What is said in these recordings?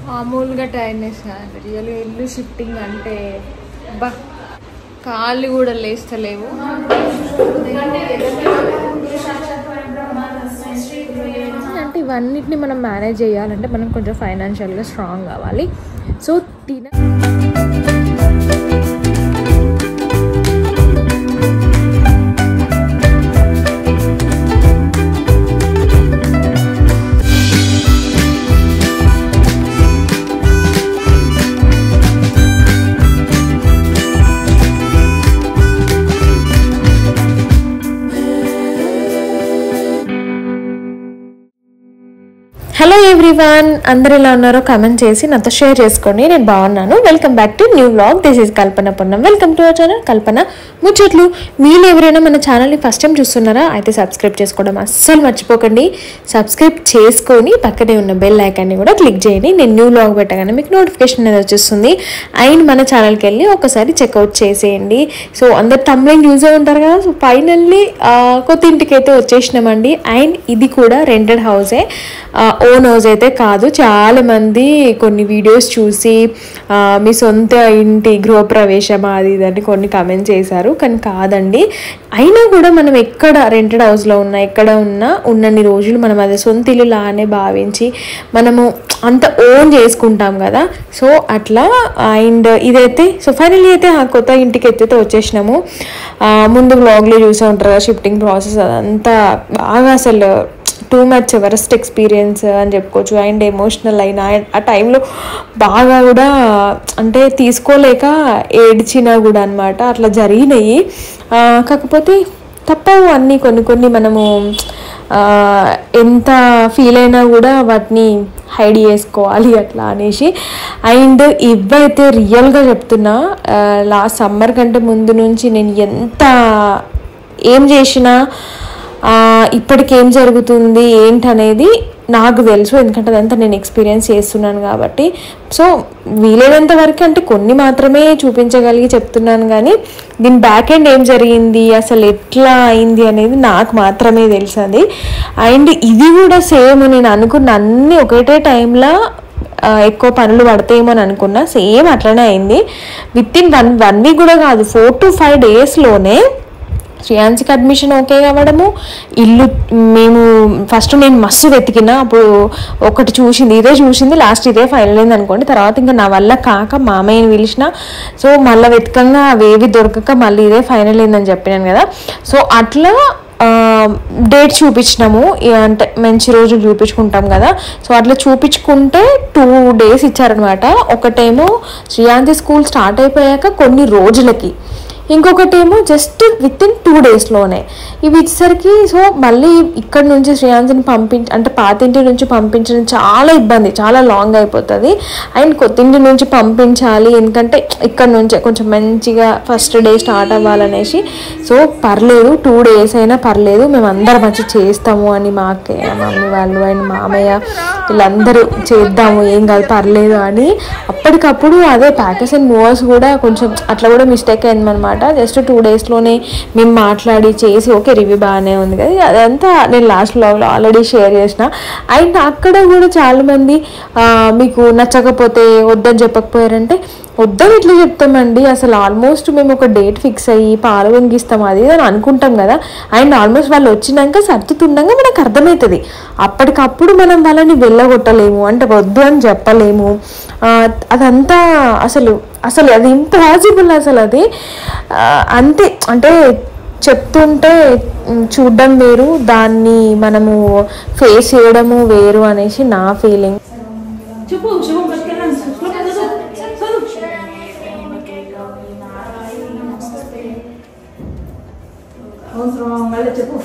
మామూలుగా టైర్నెస్ కాదండి, రియల్గా ఇల్లు షిఫ్టింగ్ అంటే బా కాళ్ళు కూడా లేస్తలేవు. అంటే ఇవన్నిటిని మనం మేనేజ్ చేయాలంటే మనం కొంచెం ఫైనాన్షియల్గా స్ట్రాంగ్ కావాలి. సో హలో ఎవ్రీవన్, అందరు ఎలా ఉన్నారో కామెంట్ చేసి నాతో షేర్ చేసుకోండి. నేను బాగున్నాను. Welcome back to new vlog. This is Kalpana Ponnam. Welcome to our channel Kalpana ముచ్చట్లు. మీరు ఎవరైనా మన ఛానల్ని ఫస్ట్ టైం చూస్తున్నారా అయితే సబ్స్క్రైబ్ చేసుకోవడం అస్సలు మర్చిపోకండి. సబ్స్క్రైబ్ చేసుకొని పక్కనే ఉన్న బెల్ ఐకాన్ని కూడా క్లిక్ చేయండి. నేను న్యూ వ్లాగ్ పెట్టగానే మీకు నోటిఫికేషన్ అనేది వచ్చేస్తుంది. అండ్ మన ఛానల్కి వెళ్ళి ఒకసారి చెక్అవుట్ చేసేయండి. సో అందరు తమ్ముళ్ళు యూజ్ ఉంటారు కదా. సో ఫైనల్లీ కొత్త ఇంటికి అయితే వచ్చేసినామండి. అండ్ ఇది కూడా రెంటెడ్ హౌసే, ఓన్ హౌస్ అయితే కాదు. చాలామంది కొన్ని వీడియోస్ చూసి మీ సొంత ఇంటి గృహప్రవేశం అది ఇదని కొన్ని కామెంట్ చేశారు, కానీ కాదండి. అయినా కూడా మనం ఎక్కడ రెంటెడ్ హౌస్లో ఉన్నా ఎక్కడ ఉన్నా ఉన్నన్ని రోజులు మనం అది సొంత ఇల్లు లానే భావించి మనము అంత ఓన్ చేసుకుంటాం కదా. సో అట్లా. అండ్ ఇదైతే సో ఫైనల్లీ అయితే కొత్త ఇంటికి అయితే వచ్చేసినాము. ముందు వ్లాగ్లో చూసే ఉంటారు కదా షిఫ్టింగ్ ప్రాసెస్, అదంతా బాగా అసలు టూ మచ్ వరస్ట్ ఎక్స్పీరియన్స్ అని చెప్పుకోవచ్చు. అండ్ ఎమోషనల్ అయినా ఆ టైంలో బాగా కూడా అంటే తీసుకోలేక ఏడ్చినా కూడా అనమాట. అట్లా జరిగినాయి. కాకపోతే తప్పవు అన్నీ, కొన్ని మనము ఎంత ఫీల్ అయినా కూడా వాటిని హైడ్ చేసుకోవాలి అట్లా అనేసి. అండ్ ఇవైతే రియల్గా చెప్తున్నా, లాస్ట్ సమ్మర్ కంటే ముందు నుంచి నేను ఎంత ఏం చేసినా ఇప్పటికేం జరుగుతుంది ఏంటనేది నాకు తెలుసు, ఎందుకంటే అదంతా నేను ఎక్స్పీరియన్స్ చేస్తున్నాను కాబట్టి. సో వీలైనంత వరకు అంటే కొన్ని మాత్రమే చూపించగలిగి చెప్తున్నాను, కానీ దీని బ్యాక్ ఎండ్ ఏం జరిగింది అసలు ఎట్లా అయింది అనేది నాకు మాత్రమే తెలుసు అది. అండ్ ఇది కూడా సేమ్ నేను అనుకున్న అన్నీ ఒకటే టైంలో ఎక్కువ పనులు పడతాయేమో అని అనుకున్నా, సేమ్ అట్లనే అయింది. విత్ ఇన్ వన్ వీక్ కూడా కాదు, 4 to 5 daysలోనే శ్రేయాన్సికి అడ్మిషన్ ఓకే అవ్వడము. ఇల్లు మేము ఫస్ట్ నేను మస్తు వెతికిన, అప్పుడు ఒకటి చూసింది, ఇదే చూసింది, లాస్ట్ ఇదే ఫైనల్ అయింది అనుకోండి. తర్వాత ఇంకా నా వల్ల కాక మామయ్యని పిలిచిన. సో మళ్ళీ వెతకంగా అవేవి దొరకక మళ్ళీ ఇదే ఫైనల్ అయిందని చెప్పినాను కదా. సో అట్లా డేట్ చూపించినాము, అంటే మంచి రోజులు చూపించుకుంటాం కదా. సో అట్లా చూపించుకుంటే 2 days ఇచ్చారనమాట. ఒకటేమో శ్రేయాన్సి స్కూల్ స్టార్ట్ అయిపోయాక కొన్ని రోజులకి, ఇంకొకటేమో జస్ట్ విత్ ఇన్ 2 daysలోనే ఇవి ఇచ్చేసరికి. సో మళ్ళీ ఇక్కడ నుంచి శ్రేయాన్సిని అంటే పాతింటి నుంచి పంపించడం చాలా ఇబ్బంది, చాలా లాంగ్ అయిపోతుంది. అండ్ కొత్తింటి నుంచి పంపించాలి, ఎందుకంటే ఇక్కడ నుంచే కొంచెం మంచిగా ఫస్ట్ డే స్టార్ట్ అవ్వాలనేసి. సో పర్లేదు 2 days అయినా పర్లేదు, మేము అందరం మంచి చేస్తాము అని మా అక్కయ్య, మమ్మీ వాళ్ళు అండ్ మామయ్య వీళ్ళందరూ చేద్దాము ఏం కాదు పర్లేదు అని అప్పటికప్పుడు అదే ప్యాకేజ్ అండ్ మూవర్స్ కూడా కొంచెం అట్లా కూడా మిస్టేక్ అయిందనమాట. జస్ట్ 2 daysలోనే మేము మాట్లాడి చేసి ఓకే రివ్యూ బాగానే ఉంది కదా, అదంతా నేను లాస్ట్ వ్లాగ్లో ఆల్రెడీ షేర్ చేసిన. అండ్ అక్కడ కూడా చాలామంది మీకు నచ్చకపోతే వద్దని చెప్పకపోయారంటే, వద్దని ఎట్లా చెప్తామండి అసలు. ఆల్మోస్ట్ మేము ఒక డేట్ ఫిక్స్ అయ్యి పాలు వంగిస్తాం అది అని అనుకుంటాం కదా. అండ్ ఆల్మోస్ట్ వాళ్ళు వచ్చినాక సర్దుతుండగా మనకు అర్థమవుతుంది. అప్పటికప్పుడు మనం వాళ్ళని వెళ్ళగొట్టలేము, అంటే వద్దు అని చెప్పలేము. అదంతా అసలు అది ఇంపాసిబుల్ అసలు. అది అంతే, అంటే చెప్తుంటే చూడడం వేరు, దాన్ని మనము ఫేస్ చేయడము వేరు అనేసి నా ఫీలింగ్. చెప్పు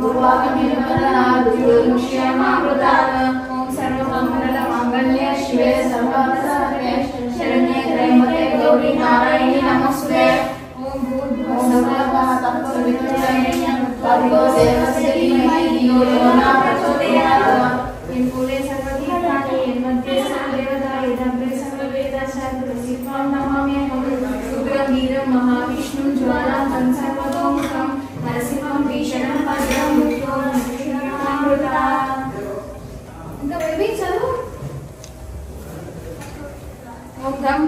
ओम सर्वमंगल मांगल्ये शिवे सर्वार्थसाधके शरण्ये त्र्यंबके गौरी नारायणी नमोस्तुते ओम भूर्भुवः तत्सवितुर्वरेण्यं भर्गो देवस्य धीमहि धियो यो न प्रचोदयात् इन पूरे सर्वभूतानि मध्ये सर्वदेवता इदग्रे सर्ववेदशास्त्रसिद्धां नमाम्यहं रुद्रं वीरं महाविष्णुं ज्वालां सर्वतोमुखं नरसिंहं भीषणं भद्रं मृत्युञ्जयमृता ఇంకా బేబీ చదువు ఓం గం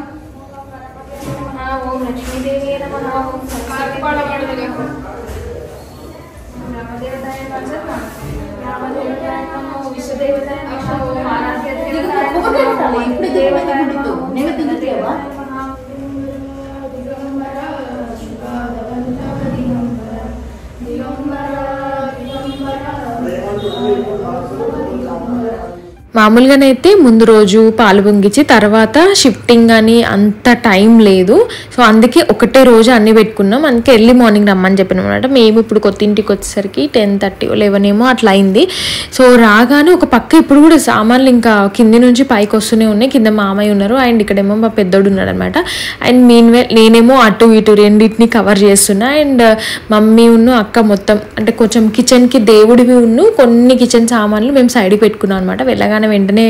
ఓం లక్ష్మీదేవి నమః ఓం సరస్వతీ రామదేవతాయ నమః రామదేవతాయ నమః విశ్వదేవతాయ నమః ఓం ఆరాధ్య దేవతాయ నమః ఇప్పుడు దేవతాయ నమః నేను తింటున్నావా దిగంబర మామూలుగానైతే ముందు రోజు పాలు పొంగిచ్చి తర్వాత షిఫ్టింగ్ అని అంత టైం లేదు. సో అందుకే ఒకటే రోజు అన్నీ పెట్టుకున్నాం. అందుకే ఎర్లీ మార్నింగ్ రమ్మని చెప్పినాం అనమాట. మేము ఇప్పుడు కొత్త ఇంటికి వచ్చేసరికి 10:30 11 ఏమో అట్లా అయింది. సో రాగానే ఒక పక్క ఇప్పుడు కూడా సామాన్లు ఇంకా కింది నుంచి పైకి వస్తూనే ఉన్నాయి. కింద మామయ్య ఉన్నారు అండ్ ఇక్కడేమో మా పెద్దోడు ఉన్నాడు అనమాట. అండ్ నేనేమో అటు ఇటు రెండింటిని కవర్ చేస్తున్నా. అండ్ మమ్మీ అక్క మొత్తం అంటే కొంచెం కిచెన్కి దేవుడివి కొన్ని కిచెన్ సామాన్లు మేము సైడ్కి పెట్టుకున్నాం అనమాట. వెళ్ళగానే వెంటనే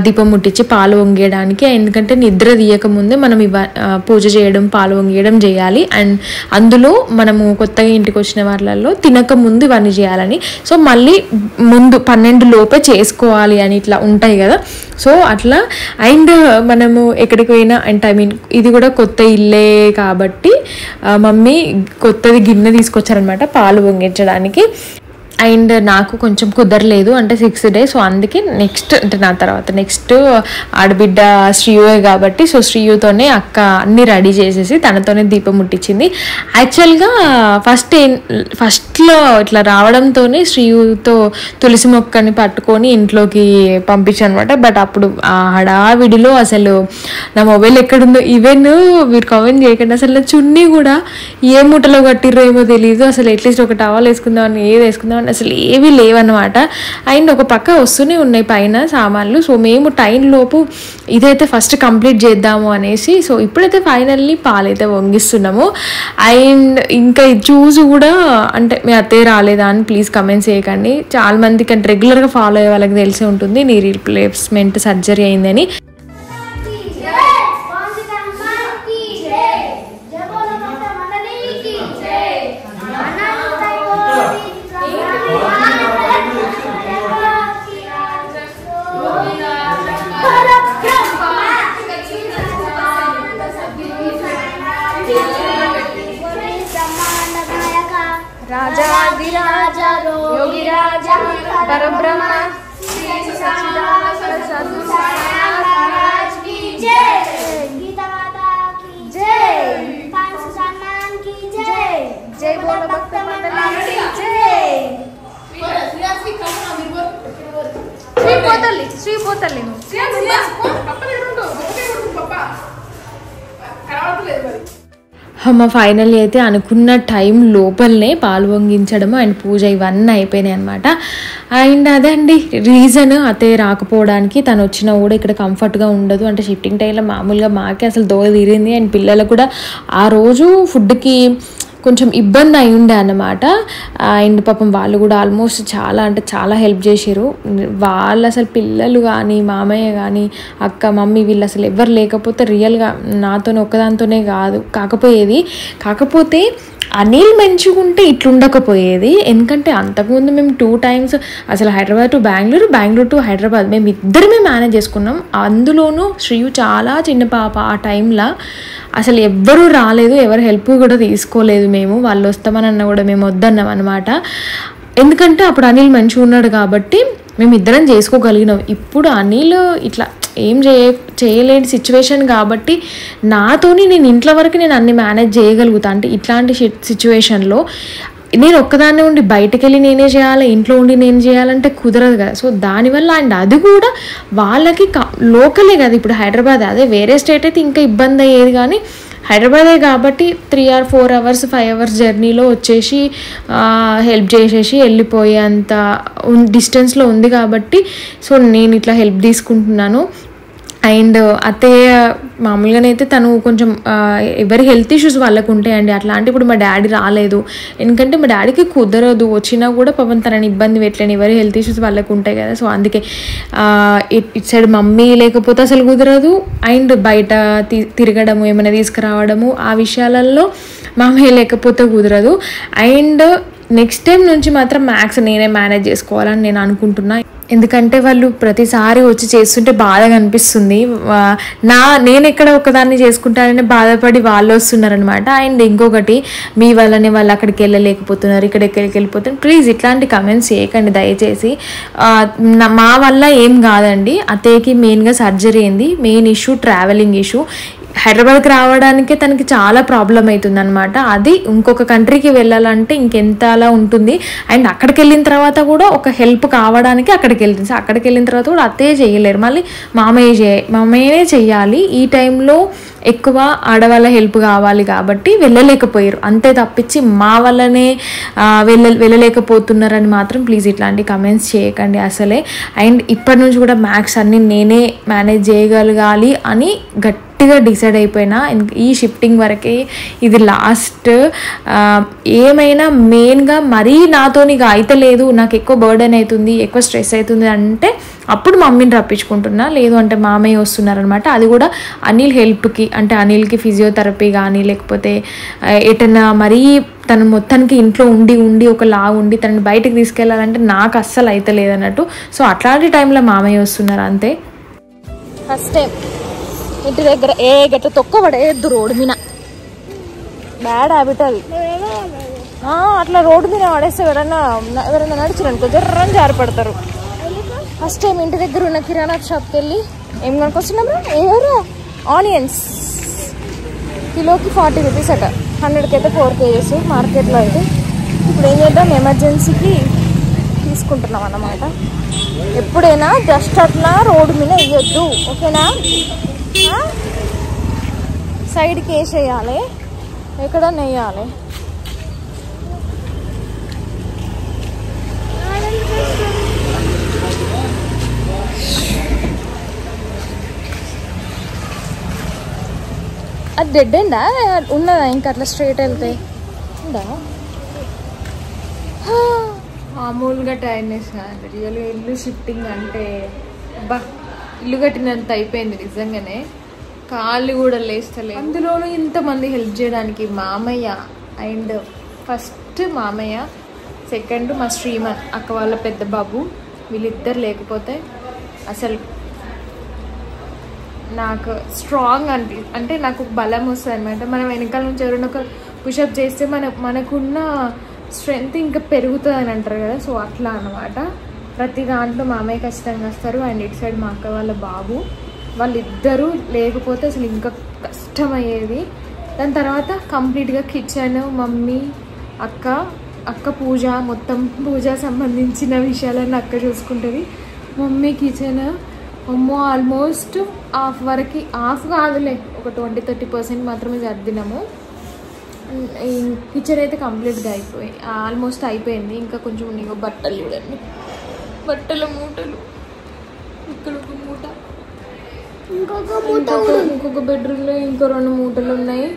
దీపం ముట్టించి పాలు వంగేయడానికి. ఎందుకంటే నిద్ర తీయకముందే మనం పూజ చేయడం పాలు వంగేయడం చేయాలి. అండ్ అందులో మనము కొత్తగా ఇంటికి వచ్చిన వాళ్ళల్లో తినకముందు ఇవన్నీ చేయాలని. సో మళ్ళీ ముందు 12 లోపే చేసుకోవాలి అని ఇట్లా ఉంటాయి కదా. సో అట్లా అండ్ మనము ఎక్కడికి పోయినా అంటే ఇది కూడా కొత్త ఇల్లే కాబట్టి మమ్మీ కొత్తది గిన్నె తీసుకొచ్చారనమాట పాలు వంగించడానికి. అండ్ నాకు కొంచెం కుదరలేదు అంటే 6th డే. సో అందుకే నెక్స్ట్ అంటే నా తర్వాత నెక్స్ట్ ఆడబిడ్డ శ్రీయువే కాబట్టి సో శ్రీయుతోనే అక్క అన్నీ రెడీ చేసేసి తనతోనే దీపం ముట్టించింది. యాక్చువల్గా ఫస్ట్లో ఇట్లా రావడంతోనే శ్రీయుతో తులసి మొక్కని పట్టుకొని ఇంట్లోకి పంపించాను అనమాట. బట్ అప్పుడు ఆ హడావిడిలో అసలు నా మొబైల్ ఎక్కడుందో ఈవెన్ మీరు కామెంట్ చేయకండి. అసలు నా చున్నీ కూడా ఏ మూటలో కట్టిర్రో ఏమో తెలియదు. అసలు అట్లీస్ట్ ఒక టవల్ వేసుకుందామని ఏది వేసుకుందామని అసలు ఏవి లేవన్నమాట. అండ్ ఒక పక్క వస్తూనే ఉన్నాయి పైన సామాన్లు. సో మేము టైం లోపు ఇదైతే ఫస్ట్ కంప్లీట్ చేద్దాము అనేసి సో ఇప్పుడైతే ఫైనల్లీ పాలైతే వంగిస్తున్నాము. అండ్ ఇంకా చూసి కూడా అంటే మీ అత్తయ్య రాలేదా అని ప్లీజ్ కమెంట్స్ చేయకండి. చాలా మందికి అంటే రెగ్యులర్గా ఫాలో అయ్యే వాళ్ళకి తెలిసే ఉంటుంది నీ రీప్లేస్మెంట్ సర్జరీ అయిందని. राजा योगी राजा परब्रह्म श्री सच्चिदानंद सद्गुरु साईनाथ महाराज की जय, गीता माता की जय, कांसु सम्मान की जय, जय बोलो भक्त मंडली की जय. श्री पोतली అమ్మ ఫైనల్లీ అయితే అనుకున్న టైం లోపలనే పాలు వంగించడం అండ్ పూజ ఇవన్నీ అయిపోయినాయి అనమాట. అండ్ అదే అండి రీజన్ అత్తయ్య రాకపోవడానికి. తను వచ్చినా కూడా ఇక్కడ కంఫర్ట్గా ఉండదు అంటే షిఫ్టింగ్ టైంలో మామూలుగా మాకే అసలు దోల తీరింది. అండ్ పిల్లలకు కూడా ఆ రోజు ఫుడ్కి కొంచెం ఇబ్బంది అయి ఉండే అన్నమాట. అండ్ పాపం వాళ్ళు కూడా ఆల్మోస్ట్ చాలా అంటే చాలా హెల్ప్ చేసారు. వాళ్ళు అసలు పిల్లలు కానీ మామయ్య కానీ అక్క మమ్మీ వీళ్ళు అసలు ఎవరు లేకపోతే రియల్గా నాతోనే ఒక్కదాంతోనే కాకపోతే అనిల్ మంచిగుంటే ఇట్లుండకపోయేది. ఎందుకంటే అంతకుముందు మేము 2 times అసలు హైదరాబాద్ టు బెంగళూరు టు హైదరాబాద్ మేము ఇద్దరమే మేనేజ్ చేసుకున్నాం. అందులోనూ శ్రీయు చాలా చిన్న పాప. ఆ టైంలో అసలు ఎవ్వరూ రాలేదు, ఎవరు హెల్ప్ కూడా తీసుకోలేదు. మేము వాళ్ళు వస్తామనన్నా కూడా మేము వద్దన్నాం అనమాట. ఎందుకంటే అప్పుడు అనిల్ మంచిగా ఉన్నాడు కాబట్టి మేము ఇద్దరం చేసుకోగలిగినాం. ఇప్పుడు అనిల్ ఇట్లా ఏం చేయలేని సిచ్యువేషన్ కాబట్టి నాతోని నేను ఇంట్లో వరకు నేను అన్ని మేనేజ్ చేయగలుగుతా. అంటే ఇట్లాంటి సిచ్యువేషన్లో నేను ఒక్కదాన్నే ఉండి బయటకు వెళ్ళి నేనే చేయాలి, ఇంట్లో ఉండి నేను చేయాలంటే కుదరదు కదా. సో దానివల్ల అండ్ అది కూడా వాళ్ళకి లోకలే కదా, ఇప్పుడు హైదరాబాద్ అదే వేరే స్టేట్ అయితే ఇంకా ఇబ్బంది అయ్యేది. కానీ హైదరాబాదే కాబట్టి 3 or 4 hours 5 hours జర్నీలో వచ్చేసి హెల్ప్ చేసేసి వెళ్ళిపోయేంత డిస్టెన్స్లో ఉంది కాబట్టి సో నేను ఇట్లా హెల్ప్ తీసుకుంటున్నాను. అండ్ అత్తయ్య మామూలుగానైతే తను కొంచెం ఎవరి హెల్త్ ఇష్యూస్ వాళ్ళకు ఉంటాయండి. అట్లాంటి ఇప్పుడు మా డాడీ రాలేదు, ఎందుకంటే మా డాడీకి కుదరదు, వచ్చినా కూడా పాపం తనని ఇబ్బంది పెట్టలేను, ఎవరి హెల్త్ ఇష్యూస్ వాళ్ళకు ఉంటాయి కదా. సో అందుకే ఇటు సైడ్ మమ్మీ లేకపోతే అసలు కుదరదు. అండ్ బయట తిరగడము ఏమైనా తీసుకురావడము ఆ విషయాలలో మామయ్య లేకపోతే కుదరదు. అండ్ నెక్స్ట్ టైం నుంచి మాత్రం మ్యాథ్స్ నేనే మేనేజ్ చేసుకోవాలని నేను అనుకుంటున్నా. ఎందుకంటే వాళ్ళు ప్రతిసారి వచ్చి చేస్తుంటే బాధగా అనిపిస్తుంది. నేను ఎక్కడ ఒకదాన్ని చేసుకుంటానని బాధపడి వాళ్ళు వస్తున్నారనమాట. అండ్ ఇంకొకటి, మీ వల్లనే వాళ్ళు అక్కడికి వెళ్ళలేకపోతున్నారు, ఇక్కడ ఎక్కడికి వెళ్ళిపోతున్నారు. ప్లీజ్ ఇట్లాంటి కమెంట్స్ చేయకండి దయచేసి. మా వల్ల ఏం కాదండి. అత్తయ్యకి మెయిన్గా సర్జరీ అయింది, మెయిన్ ఇష్యూ ట్రావెలింగ్ ఇష్యూ. హైదరాబాద్కి రావడానికే తనకి చాలా ప్రాబ్లం అవుతుంది అనమాట. అది ఇంకొక కంట్రీకి వెళ్ళాలంటే ఇంకెంతలా ఉంటుంది. అండ్ అక్కడికి వెళ్ళిన తర్వాత కూడా ఒక హెల్ప్ కావడానికి అక్కడికి వెళ్తుంది. సో అక్కడికి వెళ్ళిన తర్వాత కూడా అత్తయ్య చేయలేరు, మళ్ళీ మామయ్యనే చెయ్యాలి. ఈ టైంలో ఎక్కువ ఆడవాళ్ళ హెల్ప్ కావాలి కాబట్టి వెళ్ళలేకపోయారు, అంతే తప్పించి మా వల్లనే వెళ్ళలేకపోతున్నారని మాత్రం ప్లీజ్ ఇట్లాంటి కమెంట్స్ చేయకండి అసలే. అండ్ ఇప్పటి నుంచి కూడా మ్యాథ్స్ అన్ని నేనే మేనేజ్ చేయగలగాలి అని గట్టిగా డిసైడ్ అయిపోయినా. ఈ షిఫ్టింగ్ వరకే ఇది లాస్ట్. ఏమైనా మెయిన్గా మరీ నాతోని ఇక అయితే లేదు, నాకు ఎక్కువ బర్డెన్ అవుతుంది, ఎక్కువ స్ట్రెస్ అవుతుంది అంటే అప్పుడు మమ్మీని రప్పించుకుంటున్నా, లేదు అంటే మామయ్య వస్తున్నారనమాట. అది కూడా అనిల్ హెల్ప్కి, అంటే అనిల్కి ఫిజియోథెరపీ కానీ లేకపోతే ఎటన్నా మరీ తను మొత్తానికి ఇంట్లో ఉండి ఒకలా ఉండి తనని బయటకు తీసుకెళ్ళాలంటే నాకు అస్సలు అయితే లేదన్నట్టు. సో అట్లాంటి టైంలో మామయ్య వస్తున్నారు అంతే. ఫస్ట్ టైం ఇంటి దగ్గర గట్ట తొక్కబడేద్దు రోడ్డు మీద, బ్యాడ్ హ్యాబిట్ అది. అట్లా రోడ్డు మీద పడేస్తే ఎవరైనా నడిచిరనుకో జర్రని జారిపడతారు. ఫస్ట్ టైం ఇంటి దగ్గర ఉన్న కిరాణా షాప్కి వెళ్ళి ఏం కొనుక్కొస్తున్నాం, ఏరా ఆనియన్స్ కిలోకి 40 rupees అట, 100కి అయితే 4 kgs మార్కెట్లో అయితే. ఇప్పుడు ఏం చేద్దాం, ఎమర్జెన్సీకి తీసుకుంటున్నాం అన్నమాట. ఎప్పుడైనా జస్ట్ అట్లా రోడ్డు మీద వేయొద్దు, ఓకేనా? సైడ్కి వేసేయాలి, ఎక్కడ నెయ్యాలి. అది డెడ్ ఎండా ఉన్నదా ఇంకా అట్లా స్ట్రైట్ వెళ్తే ఉందా? మామూలుగా టైర్నెస్ కాదు, రియల్గా ఇల్లు షిఫ్టింగ్ అంటే బా ఇల్లు కట్టినంత అయిపోయింది నిజంగానే. కాళ్ళు కూడా లేస్తలేదు, అందులోనూ ఇంతమంది హెల్ప్ చేయడానికి మామయ్య. అండ్ ఫస్ట్ మామయ్య, సెకండ్ మా శ్రీమన్ అక్క వాళ్ళ పెద్ద బాబు, వీళ్ళిద్దరు లేకపోతే అసలు నాకు స్ట్రాంగ్ అంటే నాకు బలం వస్తుంది అనమాట. మనం వెనకాల నుంచి ఎవరైనా ఒక పుషప్ చేస్తే మనకున్న స్ట్రెంగ్త్ ఇంకా పెరుగుతుంది అని అంటారు కదా. సో అట్లా అనమాట. ప్రతి దాంట్లో మామయ్య ఖచ్చితంగా వస్తారు. అండ్ ఇటు సైడ్ మా అక్క వాళ్ళ బాబు, వాళ్ళిద్దరూ లేకపోతే అసలు ఇంకా కష్టమయ్యేది. దాని తర్వాత కంప్లీట్గా కిచెన్ మమ్మీ, అక్క పూజ, మొత్తం పూజ సంబంధించిన విషయాలన్నీ అక్క చూసుకుంటుంది. మమ్మీ కిచెన్ అమ్మో ఆల్మోస్ట్ హాఫ్ వరకు, హాఫ్ కాదులే, ఒక 20-30% మాత్రమే సర్దినాము. కిచెన్ అయితే కంప్లీట్గా ఆల్మోస్ట్ అయిపోయింది. ఇంకా కొంచెం నీకు బట్టలు చూడండి, బట్టల మూటలు, ఇక్కడ ఒక మూట, ఇంకొక బెడ్రూమ్లో ఇంకో 2 మూటలు ఉన్నాయి.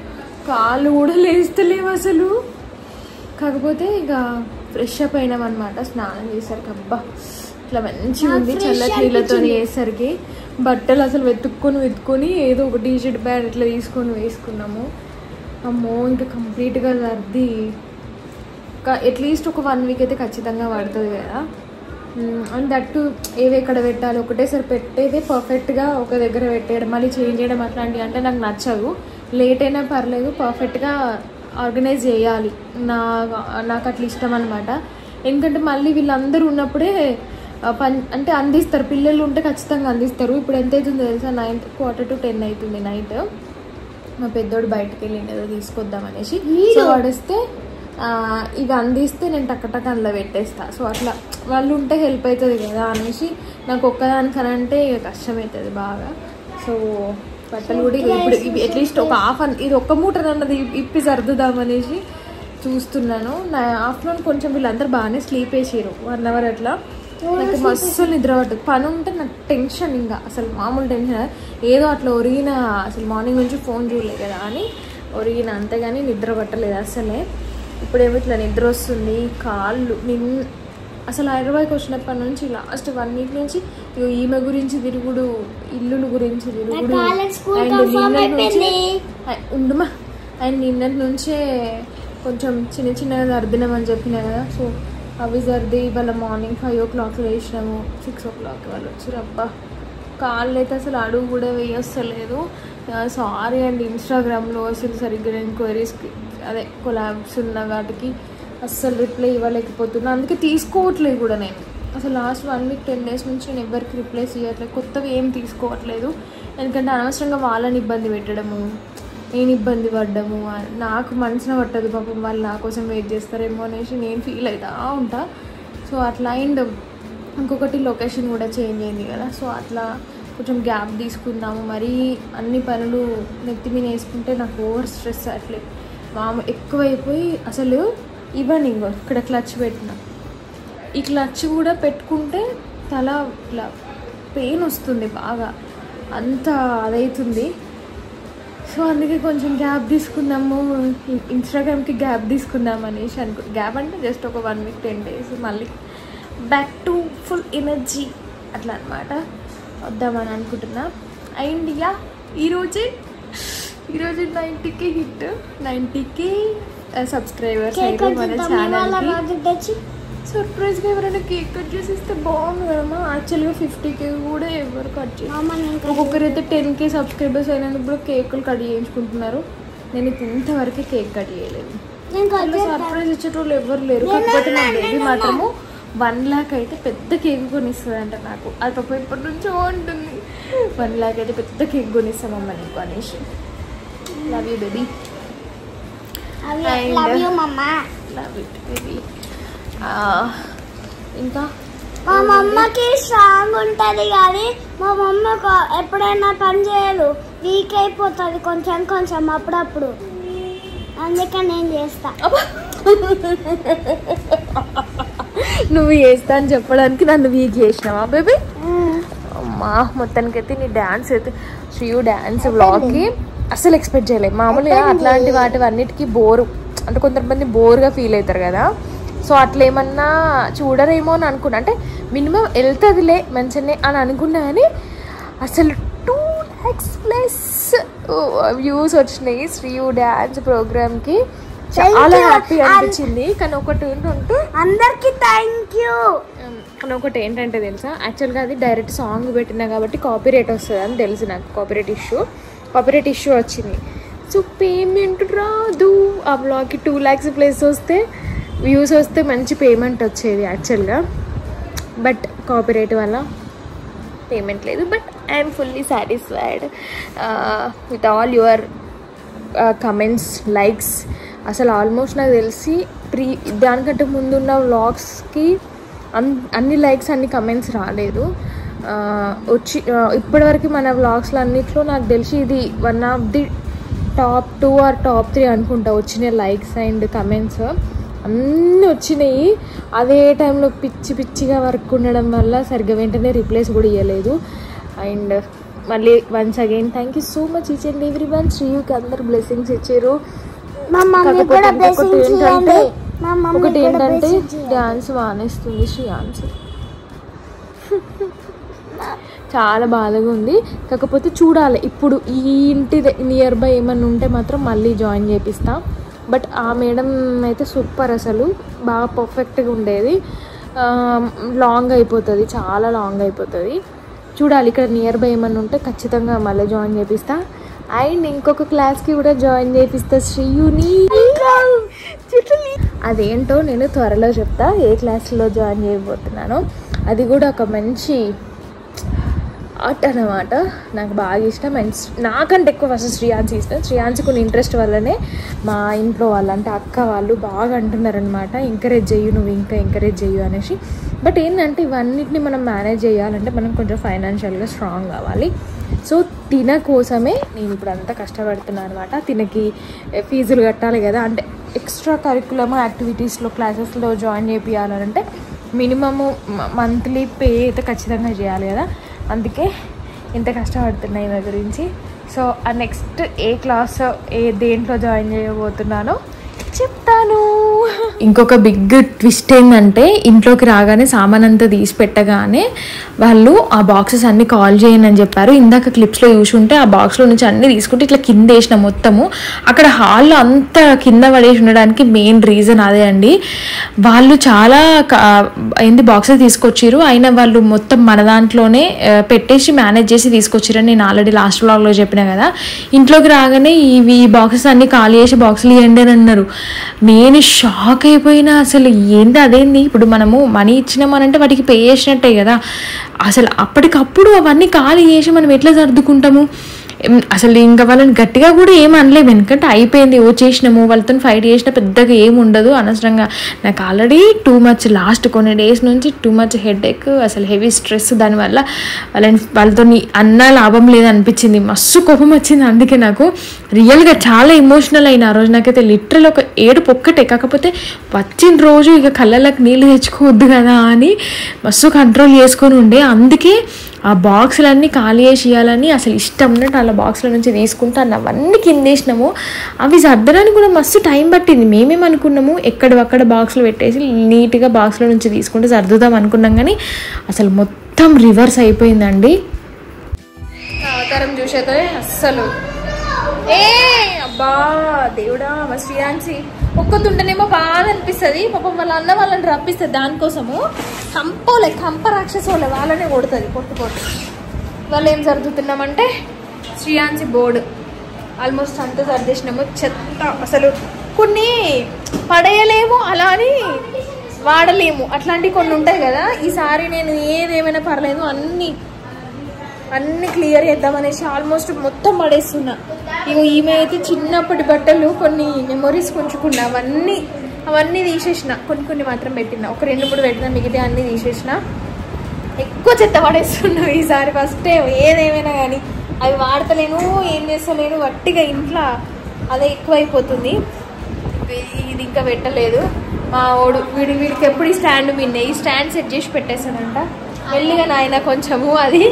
కాళ్ళు కూడా లేస్తలేవు అసలు. కాకపోతే ఇక ఫ్రెష్ అప్ అయినాం అనమాట. స్నానం చేసరికి అబ్బా ఇట్లా మంచిగా ఉంది, చల్లటి నీళ్ళతో వేసరికి. బట్టలు అసలు వెతుక్కొని ఏదో ఒక టీషర్ట్ ప్యాంట్ ఇట్లా తీసుకొని వేసుకున్నాము. అమ్మో ఇంకా కంప్లీట్గా సర్ది అట్లీస్ట్ ఒక 1 week అయితే ఖచ్చితంగా పడుతుంది కదా. అండ్ దట్టు ఏవి ఎక్కడ పెట్టాలి, ఒకటేసారి పెట్టేదే పర్ఫెక్ట్గా ఒక దగ్గర పెట్టేయడం, మళ్ళీ చేంజ్ చేయడం అట్లాంటివి అంటే నాకు నచ్చదు. లేట్ అయినా పర్లేదు, పర్ఫెక్ట్గా ఆర్గనైజ్ చేయాలి, నాకు అట్లా ఇష్టం అనమాట. ఎందుకంటే మళ్ళీ వీళ్ళందరూ ఉన్నప్పుడే అంటే అందిస్తారు, పిల్లలు ఉంటే ఖచ్చితంగా అందిస్తారు. ఇప్పుడు ఎంత అవుతుందో తెలుసా, 9:45 అవుతుంది నైట్. మా పెద్దోడు బయటకు వెళ్ళింది ఏదో తీసుకొద్దామనేసి, సో వాడిస్తే ఇవి అందిస్తే నేను టక్కటక్క అందులో పెట్టేస్తా. సో అట్లా వాళ్ళు ఉంటే హెల్ప్ అవుతుంది కదా అనేసి, నాకు ఒక్కదానికనంటే కష్టమవుతుంది బాగా. సో బట్టలు కూడా ఇప్పుడు ఇవి అట్లీస్ట్ ఒక ఇది ఒక్క మూటనన్నది ఇప్పి సర్దుదామనేసి చూస్తున్నాను. నా ఆఫ్టర్నూన్ కొంచెం వీళ్ళందరూ బాగానే స్లీప్ వేసారు 1 hour అట్లా. నాకు మస్తు నిద్ర పట్టదు. పని ఉంటే నాకు టెన్షన్, ఇంకా అసలు మామూలు టెన్షన్. ఏదో అట్లా ఒరిగిన, అసలు మార్నింగ్ నుంచి ఫోన్ చూడలేదు కదా అని ఒరిగిన, అంతేగాని నిద్ర పట్టలేదు అసలే. ఇప్పుడేమో ఇట్లా నిద్ర వస్తుంది. కాళ్ళు అసలు హైదరాబాద్కి వచ్చినప్పటి నుంచి లాస్ట్ 1 week నుంచి ఈమె గురించి తిరుగుడు, ఇల్లుల గురించి తిరుగుడు, ఉండమా అండ్ నిన్నటి నుంచే కొంచెం చిన్నగా సర్దినామని చెప్పినా కదా. సో అవి సర్ది ఇవాళ మార్నింగ్ 5 o'clock లేచినాము, 6 o'clock వాళ్ళు వచ్చారు. అబ్బా కాళ్ళు అయితే అసలు అడుగు కూడా వేయొస్తలేదు. సారీ అండి, ఇన్స్టాగ్రామ్లో అసలు సరిగ్గా నేను క్వైరీస్కి అదే కొలాబ్స్ ఉన్న వాటికి అస్సలు రిప్లై ఇవ్వలేకపోతున్నా. అందుకే తీసుకోవట్లేదు కూడా నేను. అసలు లాస్ట్ 1 week 10 days నుంచి నేను ఎవరికి రిప్లైస్ ఇవ్వట్లేదు, కొత్తవి ఏం తీసుకోవట్లేదు. ఎందుకంటే అనవసరంగా వాళ్ళని ఇబ్బంది పెట్టడము, నేను ఇబ్బంది పడ్డము నాకు మనసున పట్టదు. పాపం వాళ్ళు నా కోసం వెయిట్ చేస్తారేమో అనేసి నేను ఫీల్ అవుతా ఉంటా. సో అట్లా అండ్ ఇంకొకటి లొకేషన్ కూడా చేంజ్ అయింది కదా. సో అట్లా కొంచెం గ్యాప్ తీసుకుందాము. మరీ అన్ని పనులు నెత్తి మీద వేసుకుంటే నాకు ఓవర్ స్ట్రెస్ అట్లే ఎక్కువైపోయి అసలు ఈవినింగ్ ఇక్కడ క్లచ్ పెట్టిన, ఈ క్లచ్ కూడా పెట్టుకుంటే తల ఇట్లా పెయిన్ వస్తుంది బాగా, అంత అదవుతుంది. సో అందుకే కొంచెం గ్యాప్ తీసుకుందాము, ఇన్స్టాగ్రామ్కి గ్యాప్ తీసుకుందాం అనేసి గ్యాప్ అంటే జస్ట్ ఒక 1 week 10 days మళ్ళీ బ్యాక్ టు ఫుల్ ఎనర్జీ అట్లా అనమాట వద్దామని అనుకుంటున్నా. అండ్ యా ఈరోజు 90K హిట్, 90K సబ్స్క్రైబర్స్ అయితే మన ఛానల్కి. సర్ప్రైజ్గా ఎవరైనా కేక్ కట్ చేసి ఇస్తే బాగుంది కదమ్మా. యాక్చువల్గా 50K కూడా ఎవరు కట్ చేయాలి. ఒక్కొక్కరైతే 10K సబ్స్క్రైబర్స్ అయినందుకు కూడా కేకులు కట్ చేయించుకుంటున్నారు. నేను ఇంతవరకు కేక్ కట్ చేయలేదు. సర్ప్రైజ్ ఇచ్చేటోళ్ళు ఎవరు లేరు. కాకపోతే నా బేబీ మాత్రము 1 lakh అయితే పెద్ద కేక్ కొనిస్తుంది అంట నాకు. అది పాప ఇప్పటి నుంచో ఉంటుంది, 1 lakh అయితే పెద్ద కేక్ కొనిస్తామమ్మ నీకు అనేసి. Love you baby, love it baby. ఇంకా మా మమ్మకి స్ట్రాంగ్ ఉంటుంది కానీ మా మమ్మ ఎప్పుడైనా పని చేయదు, వీక్ అయిపోతుంది కొంచెం అప్పుడప్పుడు. అందుకే నేను చేస్తా. నువ్వు చేస్తా అని చెప్పడానికి నన్ను వీక్ చేసినావా బేబీ? అమ్మా మొత్తానికైతే నీ డ్యాన్స్ అయితే శ్రీయు డ్యాన్స్ వ్లాగ్కి అసలు ఎక్స్పెక్ట్ చేయలేదు. మామూలుగా అట్లాంటి అన్నిటికీ బోరు అంటే కొంతమంది బోర్గా ఫీల్ అవుతారు కదా. సో అట్లా ఏమన్నా చూడరేమో అని అనుకున్నా, అంటే మినిమం వెళ్తుందిలే మంచిగానే అని అనుకున్నా. కానీ అసలు 2 lakhs+ వ్యూస్ వచ్చినాయి శ్రీయు డ్యాన్స్ ప్రోగ్రామ్కి. చాలా హ్యాపీ అనిపించింది. కానీ ఒకటి ఏంటంటే అందరికి థ్యాంక్ యూ. కానీ ఒకటి ఏంటంటే తెలుసా, యాక్చువల్గా అది డైరెక్ట్ సాంగ్ పెట్టినా కాబట్టి కాపీరైట్ వస్తుంది అని తెలుసు నాకు. కాపీరైట్ ఇష్యూ వచ్చింది. సో పేమెంట్ రాదు. ఆ బ్లాగ్కి 2 lakhs+ వస్తే వ్యూస్ వస్తే మంచి పేమెంట్ వచ్చేది యాక్చువల్గా. బట్ కాపీరైట్ వల్ల పేమెంట్ లేదు. But I'm fully satisfied with all your comments, likes. అసలు ఆల్మోస్ట్ నాకు తెలిసి దానికంటే ముందున్న వ్లాగ్స్కి అన్ని లైక్స్ అన్ని కమెంట్స్ రాలేదు. ఇప్పటివరకు మన వ్లాగ్స్లో అన్నిట్లో నాకు తెలిసి ఇది 1 of the top 2 or top 3 అనుకుంటా వచ్చిన లైక్స్ అండ్ కమెంట్స్ అన్నీ వచ్చినాయి. అదే టైంలో పిచ్చిగా వర్క్ ఉండడం వల్ల సరిగ్గా వెంటనే రిప్లైస్ కూడా ఇవ్వలేదు. అండ్ మళ్ళీ once again thank you so much each and everyone. శ్రీయుకి అందరు బ్లెస్సింగ్స్ ఇచ్చారు. ఒకటి ఏంటంటే డ్యాన్స్ మానేస్తుంది శ్రీయాన్స్. చాలా బాధగా ఉంది. కాకపోతే చూడాలి ఇప్పుడు ఈ ఇంటి నియర్ బై ఏమన్నా ఉంటే మాత్రం మళ్ళీ జాయిన్ చేపిస్తా. బట్ ఆ మేడం అయితే సూపర్, అసలు బాగా పర్ఫెక్ట్గా ఉండేది. లాంగ్ అయిపోతుంది, చాలా లాంగ్ అయిపోతుంది. చూడాలి ఇక్కడ నియర్ బై ఏమన్నా ఉంటే ఖచ్చితంగా మళ్ళీ జాయిన్ చేపిస్తా. అండ్ ఇంకొక క్లాస్కి కూడా జాయిన్ చేపిస్తా శ్రీయుని. అదేంటో నేను త్వరలో చెప్తా ఏ క్లాస్లో జాయిన్ చేయబోతున్నానో. అది కూడా ఒక మంచి ఆర్ట్ అన్నమాట. నాకు బాగా ఇష్టం. అండ్ నాకంటే ఎక్కువ ఫస్ట్ శ్రీయాన్స్ ఇష్టం. శ్రీయాన్స్ కొన్ని ఇంట్రెస్ట్ వల్లనే మా ఇంట్లో వాళ్ళు అంటే అక్క వాళ్ళు బాగా అంటున్నారనమాట, ఎంకరేజ్ చెయ్యు, నువ్వు ఇంకా ఎంకరేజ్ చెయ్యు అనేసి. బట్ ఏంటంటే ఇవన్నిటిని మనం మేనేజ్ చేయాలంటే మనం కొంచెం ఫైనాన్షియల్గా స్ట్రాంగ్ కావాలి. సో తిన కోసమే నేను ఇప్పుడు అంతా కష్టపడుతున్నాను అనమాట. తినకి ఫీజులు కట్టాలి కదా, అంటే ఎక్స్ట్రా కరికులమ్ యాక్టివిటీస్లో క్లాసెస్లో జాయిన్ చేయాలంటే మినిమము మంత్లీ పే అయితే ఖచ్చితంగా చేయాలి కదా, అందుకే ఇంత కష్టపడుతున్నాయి నా గురించి. సో నెక్స్ట్ ఏ క్లాస్ దేంట్లో జాయిన్ చేయబోతున్నానో చెప్తాను. ఇంకొక బిగ్ ట్విస్ట్ ఏంటంటే ఇంట్లోకి రాగానే సామాన్ అంతా తీసి పెట్టగానే వాళ్ళు ఆ బాక్సెస్ అన్ని కాల్ చేయండి అని చెప్పారు. ఇందాక క్లిప్స్లో చూసుంటే ఆ బాక్స్లో నుంచి అన్నీ తీసుకుంటే ఇట్లా కింద వేసిన మొత్తము అక్కడ హాల్లో అంతా కింద పడేసి ఉండడానికి మెయిన్ రీజన్ అదే అండి. వాళ్ళు చాలా బాక్సెస్ తీసుకొచ్చారు, అయినా వాళ్ళు మొత్తం మన దాంట్లోనే పెట్టేసి మేనేజ్ చేసి తీసుకొచ్చారని నేను ఆల్రెడీ లాస్ట్ వ్లాగ్లో చెప్పిన కదా. ఇంట్లోకి రాగానే ఈ బాక్సెస్ అన్ని ఖాళీ చేసి బాక్సులు ఇవ్వండి అని అన్నారు. నేను షాక్ అయిపోయినా, అసలు ఏంది అదేంది, ఇప్పుడు మనము మనీ ఇచ్చినామనంటే వాటికి పే చేసినట్టే కదా, అసలు అప్పటికప్పుడు అవన్నీ ఖాళీ చేసి మనం ఎట్లా సర్దుకుంటాము. అసలు ఇంకా వాళ్ళని గట్టిగా కూడా ఏం అనలేము, ఎందుకంటే అయిపోయింది చేసినాము, వాళ్ళతో ఫైట్ చేసినా పెద్దగా ఏమి ఉండదు. అనవసరంగా నాకు ఆల్రెడీ టూ మచ్ లాస్ట్ కొన్ని డేస్ నుంచి టూ మచ్ హెడేక్, అసలు హెవీ స్ట్రెస్, దానివల్ల వాళ్ళతో అన్నా లాభం లేదనిపించింది, మస్తు కోపం వచ్చింది. అందుకే నాకు రియల్గా చాలా ఎమోషనల్ అయిన ఆ రోజు. నాకైతే లిటరల్ ఒక ఏడుపు ఒక్కటే, కాకపోతే వచ్చిన రోజు ఇక కళ్ళలకు నీళ్ళు తెచ్చుకోవద్దు కదా అని మస్తు కంట్రోల్ చేసుకొని ఉండే. అందుకే ఆ బాక్సులన్నీ ఖాళీ చేసి ఇవ్వాలని అసలు ఇష్టం ఉన్నట్టు అలా బాక్సుల నుంచి తీసుకుంటా అవన్నీ కింద వేసినాము. అవి సర్దడానికి కూడా మస్తు టైం పట్టింది. మేమేమనుకున్నాము ఎక్కడక్కడ బాక్సులు పెట్టేసి నీట్గా బాక్సుల నుంచి తీసుకుంటే సర్దుదాం అనుకున్నాం, కానీ అసలు మొత్తం రివర్స్ అయిపోయిందండి. అవతారం చూసేతో అస్సలు అబ్బా దేవుడా, మా శ్రీయాన్సి ఒక్కతుంటేనేమో బాగా అనిపిస్తుంది. పాపం వాళ్ళ అన్న వాళ్ళని రప్పిస్తుంది, దానికోసము కంప రాక్షసోళ్ళ వాళ్ళనే కొడుతుంది పొట్టు. వాళ్ళు ఏం సర్దుతున్నామంటే శ్రీయాన్సి బోర్డు ఆల్మోస్ట్ అంతా సర్దేసినాము. చెత్త అసలు కొన్ని పడేయలేము, అలా అని వాడలేము, అట్లాంటివి కొన్ని ఉంటాయి కదా. ఈసారి నేను ఏదేమైనా పర్లేదు అన్ని క్లియర్ చేద్దామనేసి ఆల్మోస్ట్ మొత్తం పడేస్తున్నా. ఇగో ఈమె అయితే చిన్నప్పటి బట్టలు కొన్ని మెమొరీస్ ఉంచుకున్నా, అవన్నీ తీసేసిన, కొన్ని మాత్రం పెట్టిన, ఒక 2-3 పెట్టిన, మిగతా అన్నీ తీసేసిన. ఎక్కువ చెత్త పడేస్తున్నా ఈసారి ఫస్ట్ టైం. ఏదేమైనా కానీ అవి వాడతలేను, ఏం చేస్తలేను, వట్టిగా ఇంట్లో అదే ఎక్కువైపోతుంది. ఇది ఇంకా పెట్టలేదు. మా ఓడు వీడికి ఎప్పుడు ఈ స్టాండ్ మిన్నే, ఈ స్టాండ్ సెట్ చేసి పెట్టేశానంట మెల్లిగా. నాయన కొంచెము అది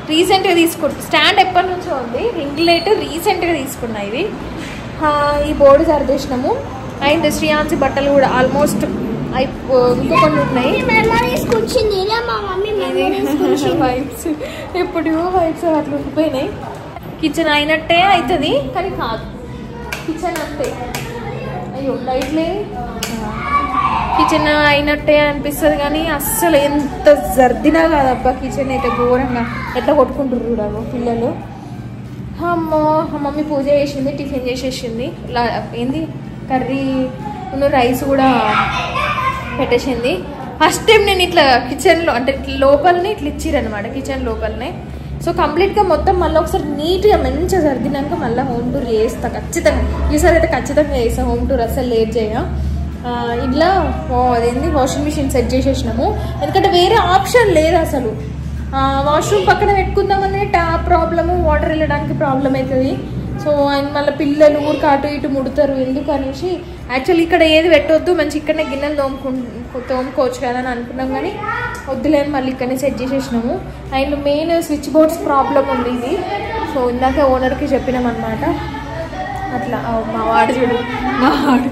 రీసెంట్గా తీసుకుంటా, స్టాండ్ ఎప్పటి నుంచో ఉంది, రింగ్ లైట్ రీసెంట్గా తీసుకున్నా. ఇది ఈ బోర్డు సర్దేసినాము. అండ్ శ్రీయాన్సి బట్టలు కూడా ఆల్మోస్ట్ ఇంకో కొన్ని ఉన్నాయి. వైప్స్ ఎప్పుడు వైప్స్ అట్లా ఉండిపోయినాయి. కిచెన్ అయినట్టే అవుతుంది కానీ కాదు, కిచెన్ అంతే. అయ్యో లైట్లే, కిచెన్ అయినట్టే అనిపిస్తుంది కానీ అస్సలు ఎంత జర్దినా కాదబ్బా. కిచెన్ అయితే ఘోరంగా ఎట్లా కొట్టుకుంటారు చూడాలి పిల్లలు. అమ్మో, మమ్మీ పూజ చేసింది, టిఫిన్ చేసేసింది, ఏంది కర్రీ రైస్ కూడా పెట్టేసింది. ఫస్ట్ టైం నేను ఇట్లా కిచెన్లో అంటే లోపలనే ఇట్లా ఇచ్చిరనమాట, కిచెన్ లోపలనే. సో కంప్లీట్గా మొత్తం మళ్ళీ ఒకసారి నీట్గా మంచిగా సర్దినాక మళ్ళీ హోమ్ టూర్ చేస్తా ఖచ్చితంగా. ఈసారి అయితే ఖచ్చితంగా చేస్తాను హోమ్ టూర్, అసలు లేట్ చేయ. ఇలా అదేంది వాషింగ్ మిషన్ సెట్ చేసేసినాము, ఎందుకంటే వేరే ఆప్షన్ లేదు అసలు. వాష్రూమ్ పక్కన పెట్టుకుందామనే ట్యాప్ ప్రాబ్లము, వాటర్ వెళ్ళడానికి ప్రాబ్లం అవుతుంది. సో ఆయన మళ్ళీ పిల్లలు ఊరికి అటు ఇటు ముడతారు ఎందుకు అనేసి యాక్చువల్లీ ఇక్కడ ఏది పెట్టవద్దు, మంచి ఇక్కడనే గిన్నెలు తోముకోవచ్చు కదా అని అనుకున్నాం, కానీ వద్దులేని మళ్ళీ ఇక్కడనే సెట్ చేసేసినాము. And main switch boards problem ఉంది ఇది. సో ఇందాక ఓనర్కి చెప్పినాం అనమాట. అట్లా మా వాడు చూడు, మా వాడు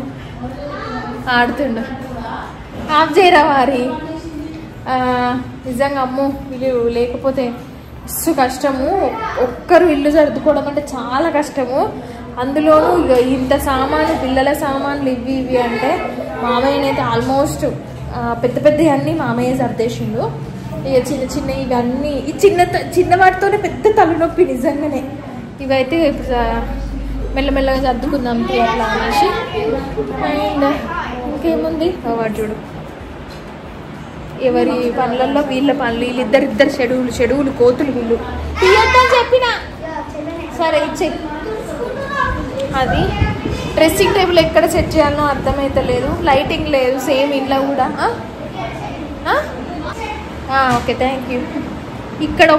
ఆడుతుండు, ఆఫ్ చేయరా వారి. నిజంగా అమ్మో వీళ్ళు లేకపోతే మస్తు కష్టము. ఒక్కరు ఇల్లు సర్దుకోవడం అంటే చాలా కష్టము. అందులోనూ ఇక ఇంత సామాను, పిల్లల సామాన్లు ఇవి అంటే మామయ్యనైతే ఆల్మోస్ట్ పెద్ద అన్నీ మామయ్య సర్దేసిండు. ఇక చిన్న ఇవన్నీ ఈ చిన్న వాటితోనే పెద్ద తలనొప్పి నిజంగానే. ఇవైతే ఇప్పుడు మెల్లమెల్లగా సర్దుకుందాం అట్లా అనేసి. అండ్ ఇంకేముంది వాడు చూడు, ఎవరి పనులలో వీళ్ళ పనులు, వీళ్ళిద్దరిద్దరు చెడువులు కోతులు వీళ్ళు. తీయొద్దని చెప్పిన సరే ఇచ్చే. అది డ్రెస్సింగ్ టేబుల్ ఎక్కడ సెట్ చేయాలనో అర్థమైతలేదు, లైటింగ్ లేదు సేమ్ ఇంట్లో కూడా. Okay thank you. ఇక్కడ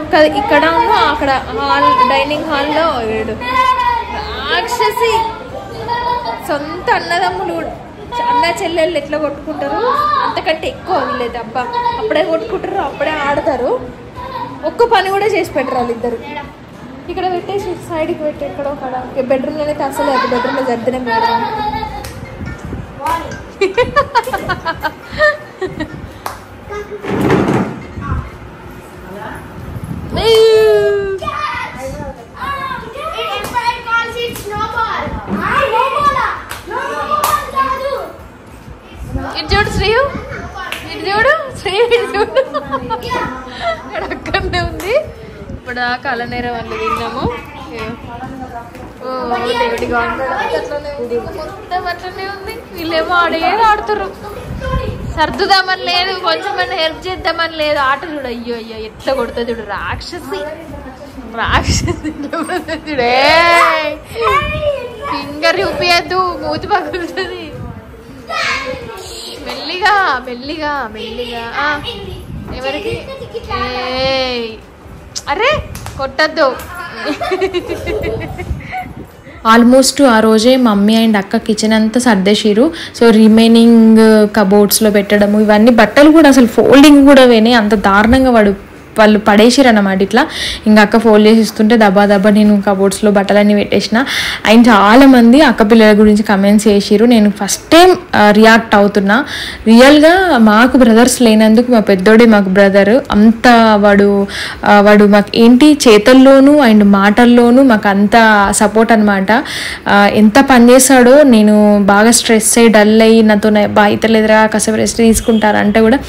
అక్కడ హాల్ డైనింగ్ హాల్లో 7 రాక్షసి. సొంత అన్నదమ్ములు అన్న చెల్లెళ్ళు ఎట్లా కొట్టుకుంటారు అంతకంటే ఎక్కువ వదిలేదు. అబ్బా అప్పుడే కొట్టుకుంటారు, అప్పుడే ఆడతారు, ఒక్క పని కూడా చేసి పెట్టరు వాళ్ళిద్దరు. ఇక్కడ పెట్టేసి సైడ్కి పెట్టి ఎక్కడో అక్కడ బెడ్రూమ్లో అయితే అసలు అది బెడ్రూమ్లో జరిగిన మేడం. ఇటు చూడు శ్రీయు, ఇటు చూడు శ్రీయు, ఇటు చూడు ఇక్కడ అక్కడనే ఉంది. ఇప్పుడు దాకా అలనేర వాళ్ళు తిన్నాము. ఓ దేవుడిగా అట్లనే ఉంది, మొత్తం అట్లనే ఉంది. వీళ్ళేమో ఆడుతారు, సర్దుదామని లేదు, కొంచెం హెల్ప్ చేద్దామని లేదు. ఆట చూడు, అయ్యో అయ్యో ఎట్లా కొడుతుంది చూడు, రాక్షసి చూడే. ఫింగర్ చూపియద్దు, మూతి పగులుతుంది. మెల్లిగా మెల్లిగా మెల్లిగా. ఎవరికి అరే కొట్టద్దు. ఆల్మోస్ట్ ఆ రోజే మమ్మీ అండ్ అక్క కిచెన్ అంతా సర్దేసిరు. సో రిమైనింగ్ కబోర్డ్స్లో పెట్టడము, ఇవన్నీ బట్టలు కూడా అసలు ఫోల్డింగ్ కూడా వేనే అంత దారుణంగా వాళ్ళు పడేసిరు అన్నమాట. ఇట్లా ఇంకా అక్క ఫోల్డ్ చేసి ఇస్తుంటే దబ్బా నేను కబోర్డ్స్లో బట్టలన్నీ పెట్టేసిన. అండ్ చాలామంది అక్క పిల్లల గురించి కమెంట్స్ చేసిరు. నేను ఫస్ట్ టైం రియాక్ట్ అవుతున్నా. రియల్గా మాకు బ్రదర్స్ లేనందుకు, మా పెద్దోడే మాకు బ్రదర్, అంత వాడు మాకు ఏంటి చేతల్లోనూ అండ్ మాటల్లోనూ మాకు అంత సపోర్ట్ అనమాట. ఎంత పని చేస్తాడో, నేను బాగా స్ట్రెస్ అయ్యి డల్ అయ్యి నాతో బాయితలేదురా కాసేపు రెస్ట్ తీసుకుంటారంటే కూడా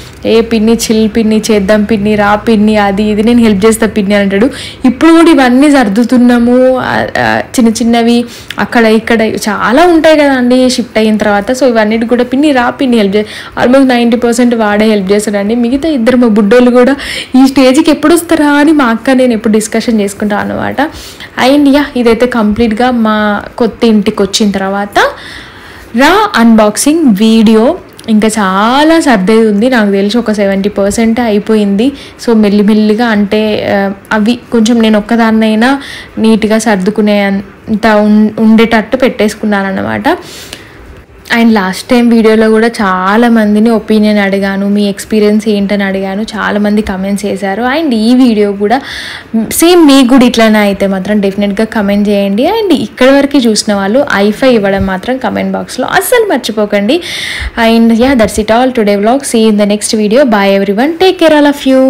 పిన్ని చిల్ పిన్ని చేద్దాం పిన్ని రా పిన్ని అది ఇది నేను హెల్ప్ చేస్తా పిన్ని అని అంటాడు. ఇప్పుడు కూడా ఇవన్నీ సర్దుతున్నాము, చిన్న చిన్నవి అక్కడ ఇక్కడ చాలా ఉంటాయి కదా అండి షిఫ్ట్ అయిన తర్వాత. సో ఇవన్నిటి కూడా పిన్ని రా పిన్ని హెల్ప్ ఆల్మోస్ట్ 90% వాడే హెల్ప్ చేస్తాడండి. మిగతా ఇద్దరు మా బుడ్డోళ్ళు కూడా ఈ స్టేజ్కి ఎప్పుడు వస్తారా అని మా అక్క నేను ఎప్పుడు డిస్కషన్ చేసుకుంటాను అనమాట. అండ్ ఇదైతే కంప్లీట్గా మా కొత్త ఇంటికి వచ్చిన తర్వాత అన్బాక్సింగ్ వీడియో. ఇంకా చాలా సర్దేది ఉంది, నాకు తెలిసి ఒక 70% అయిపోయింది. సో మెల్లిమెల్లిగా అంటే అవి కొంచెం నేను ఒక్కదాన్నైనా నీట్గా సర్దుకునే అంత ఉండేటట్టు పెట్టేసుకున్నాను అన్నమాట. అండ్ లాస్ట్ టైం వీడియోలో కూడా చాలామందిని ఒపీనియన్ అడిగాను, మీ ఎక్స్పీరియన్స్ ఏంటని అడిగాను, చాలామంది కమెంట్స్ చేశారు. అండ్ ఈ వీడియో కూడా సేమ్ మీకు కూడా ఇట్లానే అయితే మాత్రం డెఫినెట్గా కమెంట్ చేయండి. అండ్ ఇక్కడ వరకు చూసిన వాళ్ళు i5 ఇవ్వడం మాత్రం కమెంట్ బాక్స్లో అస్సలు మర్చిపోకండి. And that's it all today vlog. See in the next video. Bye everyone, take care all of you.